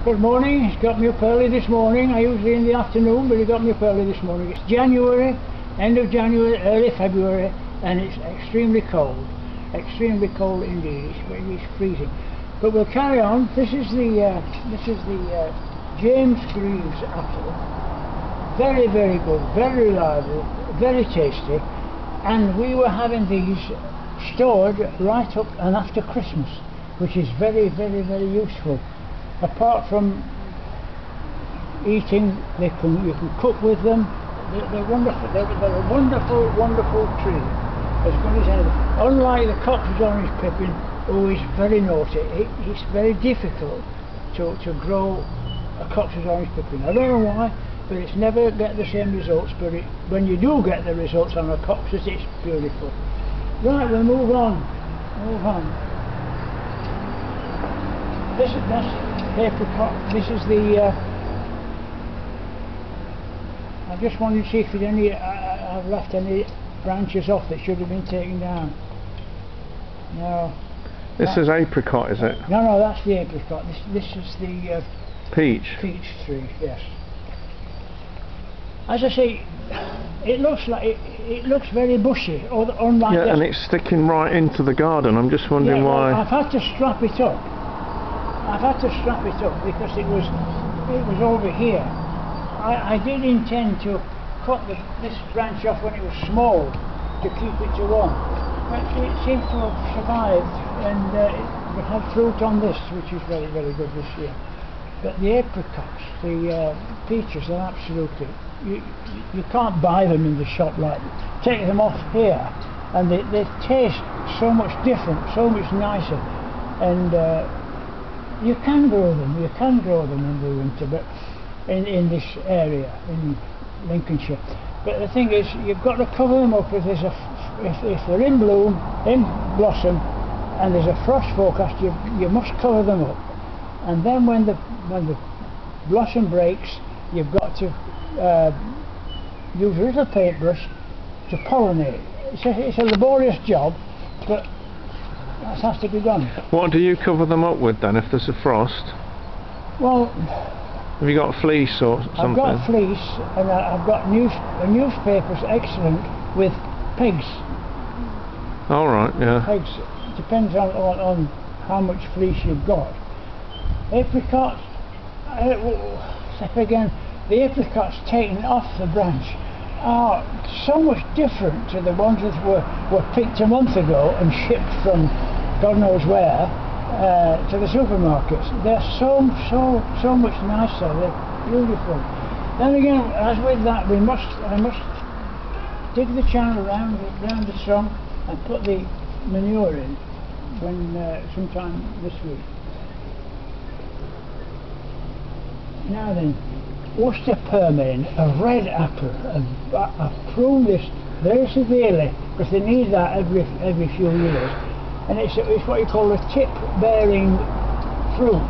Good morning. He's got me up early this morning. I usually in the afternoon, but he got me up early this morning. It's January, end of January, early February, and it's extremely cold. Extremely cold indeed. It's freezing. But we'll carry on. This is the James Greaves apple. Very, very good, very reliable, very tasty. And we were having these stored right up and after Christmas, which is very, very, very useful. Apart from eating, you can cook with them. They're wonderful. They're a wonderful, wonderful tree, as good as anything. Unlike the Cox's orange pippin, who is very naughty, it's very difficult to grow a Cox's orange pippin. I don't know why, but it's never get the same results. But when you do get the results on a Cox's, it's beautiful. Right, we'll move on. Move on. That's apricot. This is the. I just wanted to see if I've left any branches off that should have been taken down. No. This is apricot, is it? No, that's the apricot. This is the peach. Peach tree, yes. As I say, it looks like it looks very bushy, unlike yeah, this. and it's sticking right into the garden. I'm just wondering why. I've had to strap it up. Because it was over here. I did intend to cut this branch off when it was small to keep it to one. But it seems to have survived, and we had fruit on this, which is very, very good this year. But the apricots, the peaches, are absolutely, you can't buy them in the shop like that. Take them off here, and they taste so much different, so much nicer, and you can grow them in the winter, but in this area in Lincolnshire. But the thing is, you've got to cover them up if they're in bloom, in blossom, and there's a frost forecast. You must cover them up, and then when the blossom breaks, you've got to use a little paintbrush to pollinate. It's a laborious job, but that has to be done. What do you cover them up with then if there's a frost? Well, have you got fleece or something? I've got fleece, and I've got newspapers excellent with pegs. All right, yeah. Pegs. Depends on how much fleece you've got. Apricots, again, the apricots taken off the branch are so much different to the ones that were picked a month ago and shipped from God knows where to the supermarkets. They're so much nicer. They're beautiful. Then again, as with that, I must dig the channel round the trunk and put the manure in when sometime this week. Now then, Worcester pearmain, a red apple. I've pruned this very severely because they need that every few years, and it's what you call a tip-bearing fruit.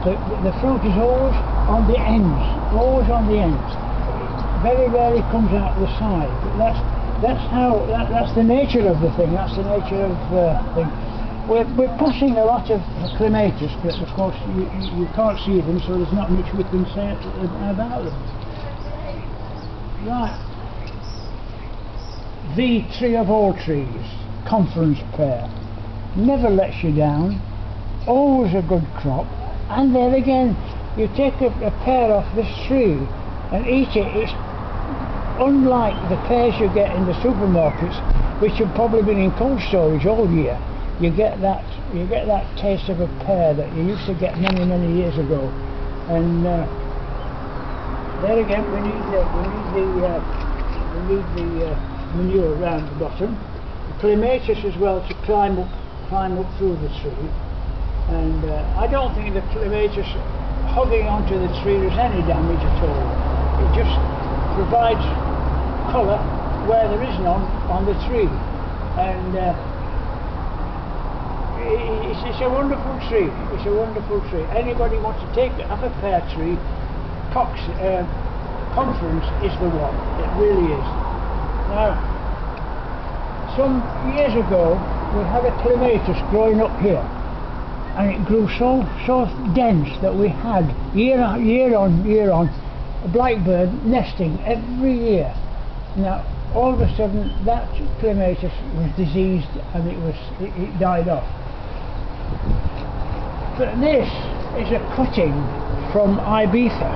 The fruit is always on the ends, Very rarely comes out the side. But that's the nature of the thing. That's the nature of the thing. We're passing a lot of clematis, but of course you can't see them, so there's not much we can say about them. Right. The tree of all trees, conference pear. Never lets you down, always a good crop, and there again, you take a pear off this tree and eat it. It's unlike the pears you get in the supermarkets, which have probably been in cold storage all year. You get that taste of a pear that you used to get many years ago, and there again we need the manure around the bottom, the clematis as well to climb up through the tree, and I don't think the clematis hugging onto the tree does any damage at all. It just provides colour where there is none on the tree, and it's a wonderful tree. It's a wonderful tree. Anybody wants to take up a pear tree, Conference is the one. It really is. Now, some years ago, we had a clematis growing up here, and it grew so dense that we had year on a blackbird nesting every year. Now all of a sudden that clematis was diseased and it died off. But this is a cutting from Ibiza.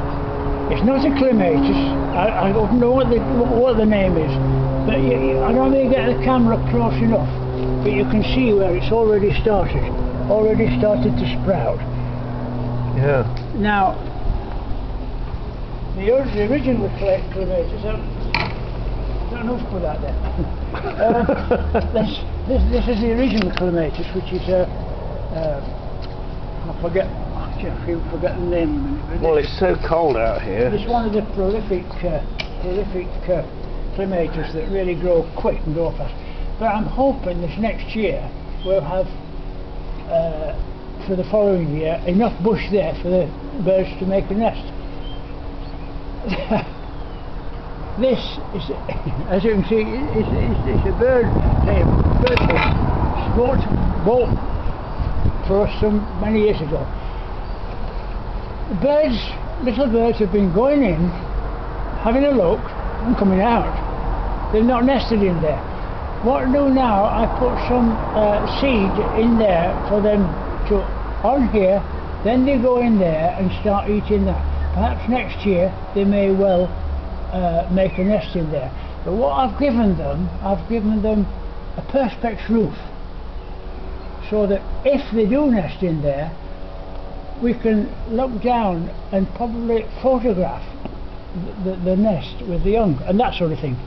It's not a clematis. I don't know what the name is, but I don't think you get the camera close enough, but you can see where it's already started to sprout. Yeah. Now, the original clematis, I don't know if to put that there. This is the original clematis, which is I forget the name of it. Well, it's so cold out here. It's one of the prolific clematis that really grow quick and grow fast. But I'm hoping this next year we'll have, for the following year, enough bush there for the birds to make a nest. This is, as you can see, it's a bird bought for us many years ago. Little birds have been going in, having a look, and coming out. They've not nested in there. What I do now, I put some seed in there for them to, on here, then they go in there and start eating that. Perhaps next year they may well make a nest in there. But what I've given them a perspex roof, so that if they do nest in there, we can look down and probably photograph the nest with the young and that sort of thing.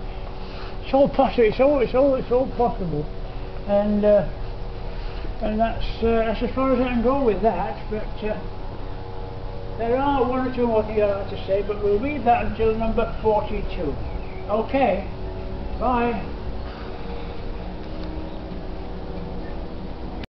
It's all possible. It's all possible, and that's as far as I can go with that. But there are one or two more things I'd like to say, but we'll leave that until number 42. Okay, bye.